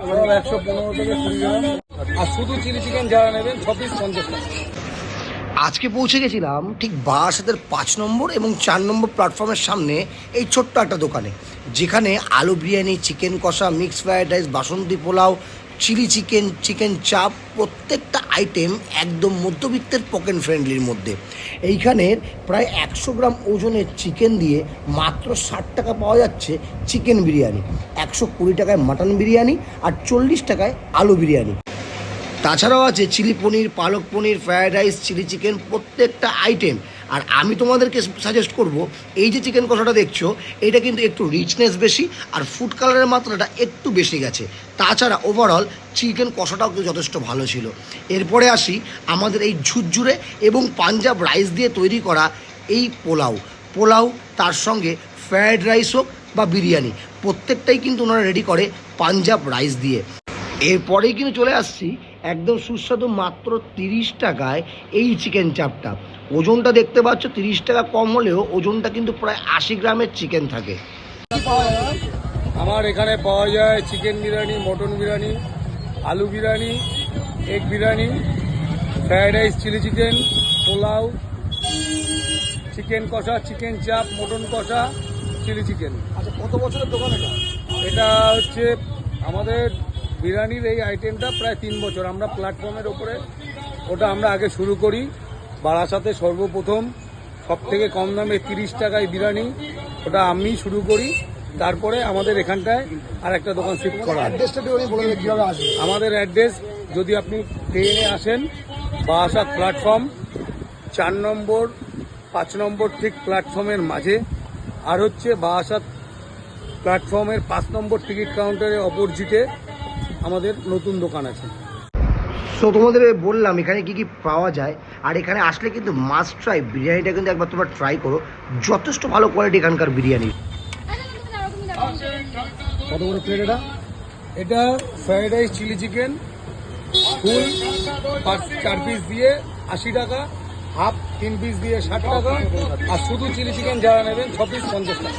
115 থেকে 20 গ্রাম, আর শুধু chilli chicken যারা নেবেন 6 পিস 50 টাকা। আজকে পৌঁছে গেছিলাম ঠিক বারাসাতের 5 নম্বর এবং 4 নম্বর প্ল্যাটফর্মের সামনে এই ছোট্ট একটা দোকানে, যেখানে আলু বিরিয়ানি, চিকেন কষা, মিক্সড ফ্রাইড রাইস, বাসন্তী পোলাও, চিলি চিকেন, চিকেন চাপ, প্রত্যেকটা আইটেম একদম মধ্যবিত্তের পকেট ফ্রেন্ডলির মধ্যে। এইখানের প্রায় 100 গ্রাম ওজনের চিকেন দিয়ে মাত্র 60 টাকা পাওয়া যাচ্ছে চিকেন বিরিয়ানি, 120 টাকায় মাটন বিরিয়ানি, আর 40 টাকায় আলু বিরিয়ানি। তাছাড়াও আছে চিলি পনির, পালক পনির, ফ্রায়েড রাইস, চিলি চিকেন, প্রত্যেকটা আইটেম। আর আমি তোমাদেরকে সাজেস্ট করব, এই যে চিকেন কষাটা দেখছো, এটা কিন্তু একটু রিচনেস বেশি আর ফুড কালারের মাত্রাটা একটু বেশি গেছে। তাছাড়া ওভারঅল চিকেন কষাটাও কিন্তু যথেষ্ট ভালো ছিল। এরপরে আসি আমাদের এই ঝুরঝুরে এবং পাঞ্জাব রাইস দিয়ে তৈরি করা এই পোলাও, তার সঙ্গে ফ্রায়েড রাইস হোক বা বিরিয়ানি, প্রত্যেকটাই কিন্তু ওনারা রেডি করে পাঞ্জাব রাইস দিয়ে। এরপরেই কিন্তু চলে আসছি একদম সুস্বাদু মাত্র 30 টাকায় এই চিকেন চাপটা। ওজনটা দেখতে পাচ্ছ 30 টাকা কম হলেও ওজনটা কিন্তু প্রায় 80 গ্রামের চিকেন থাকে। আমার এখানে পাওয়া যায় চিকেন বিরিয়ানি, মটন বিরিয়ানি, আলু biryani, egg biryani, fried rice, chilli chicken, pulao, chicken কষা, চিকেন চাপ, মটন কষা, চিলি চিকেন। আচ্ছা, কত বছরের দোকান এটা? এটা হচ্ছে আমাদের বিরিয়ানির এই আইটেমটা প্রায় 3 বছর। আমরা প্ল্যাটফর্মের ওপরে ওটা আমরা আগে শুরু করি। বারাসাতে সর্বপ্রথম সব থেকে কম দামে 30 টাকায় বিরিয়ানি, ওটা আমি শুরু করি। তারপরে আমাদের এখানটায় আর একটা দোকান শিফট করা। আমাদের অ্যাড্রেস, যদি আপনি ট্রেনে আসেন, বারাসাত প্ল্যাটফর্ম 4 নম্বর 5 নম্বর ঠিক প্ল্যাটফর্মের মাঝে, আর হচ্ছে বারাসাত প্ল্যাটফর্মের 5 নম্বর টিকিট কাউন্টারের অপোজিটে আমাদের নতুন দোকান আছে। সো তোমাদের বললাম এখানে কি কি পাওয়া যায়, আর এখানে আসলে কিন্তু মাস্ট ট্রাই বিরিয়ানিটা কিন্তু একবার তোমরা ট্রাই করো, যথেষ্ট ভালো কোয়ালিটি এখানকার বিরিয়ানি। কত বড় প্লেট এটা? এটা fried rice, chilli chicken full 4 piece দিয়ে 80 টাকা, হাফ 3 পিস দিয়ে 60 টাকা, আর শুধু চিলি চিকেন যারা নেবেন 6 পিস 50 টাকা।